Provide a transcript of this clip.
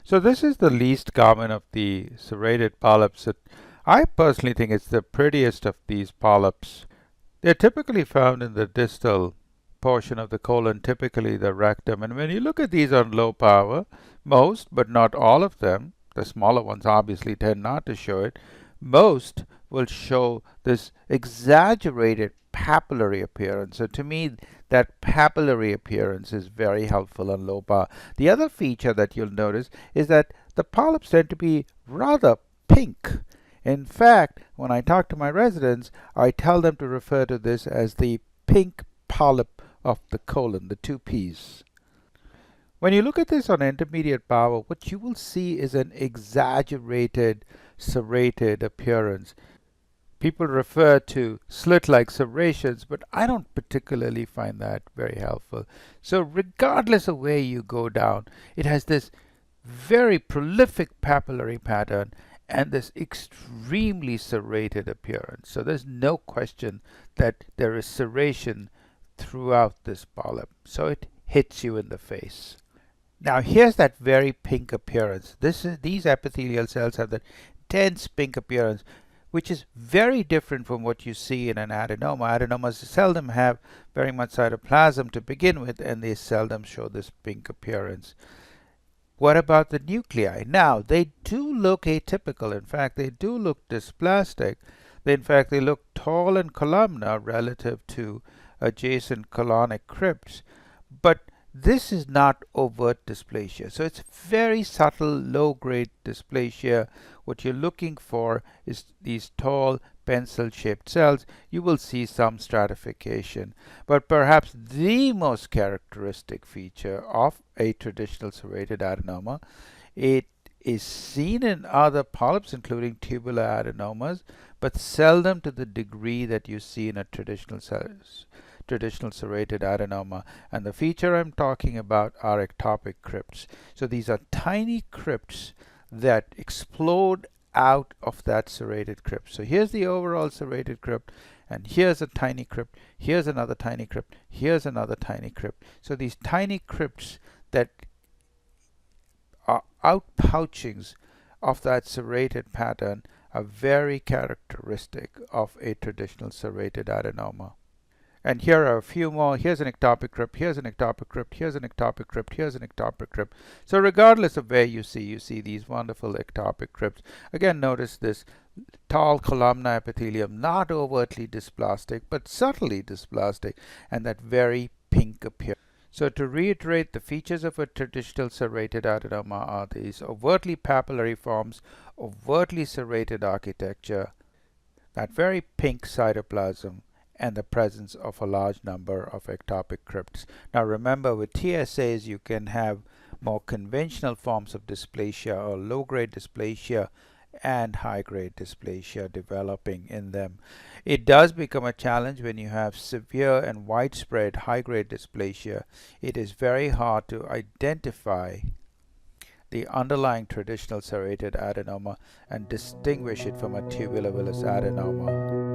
So this is the least common of the serrated polyps. I personally think it's the prettiest of these polyps. They're typically found in the distal portion of the colon, typically the rectum. And when you look at these on low power, most, but not all of them, the smaller ones obviously tend not to show it, most will show this exaggerated papillary appearance. So to me, that papillary appearance is very helpful on low power. The other feature that you'll notice is that the polyps tend to be rather pink. In fact, when I talk to my residents, I tell them to refer to this as the pink polyp of the colon, the two P's. When you look at this on intermediate power, what you will see is an exaggerated, serrated appearance. People refer to slit-like serrations, but I don't particularly find that very helpful. So regardless of where you go down, it has this very prolific papillary pattern and this extremely serrated appearance. So there's no question that there is serration throughout this polyp. So it hits you in the face. Now here's that very pink appearance. These epithelial cells have that dense pink appearance, which is very different from what you see in an adenoma. Adenomas seldom have very much cytoplasm to begin with, and they seldom show this pink appearance. What about the nuclei? Now, they do look atypical. In fact, they do look dysplastic. In fact, they look tall and columnar relative to adjacent colonic crypts. But this is not overt dysplasia. So it's very subtle, low-grade dysplasia. What you're looking for is these tall, pencil-shaped cells. You will see some stratification. But perhaps the most characteristic feature of a traditional serrated adenoma, it is seen in other polyps, including tubular adenomas, but seldom to the degree that you see in a traditional serrated adenoma. And the feature I'm talking about are ectopic crypts. So these are tiny crypts that explode out of that serrated crypt. So here's the overall serrated crypt, and here's a tiny crypt, here's another tiny crypt, here's another tiny crypt. So these tiny crypts that are outpouchings of that serrated pattern are very characteristic of a traditional serrated adenoma. And here are a few more. Here's an ectopic crypt, here's an ectopic crypt, here's an ectopic crypt, here's an ectopic crypt. So regardless of where you see these wonderful ectopic crypts. Again, notice this tall columnar epithelium, not overtly dysplastic, but subtly dysplastic, and that very pink appearance. So to reiterate, the features of a traditional serrated adenoma are these: overtly papillary forms, overtly serrated architecture, that very pink cytoplasm, and the presence of a large number of ectopic crypts. Now remember, with TSAs you can have more conventional forms of dysplasia or low-grade dysplasia and high-grade dysplasia developing in them. It does become a challenge when you have severe and widespread high-grade dysplasia. It is very hard to identify the underlying traditional serrated adenoma and distinguish it from a tubular villus adenoma.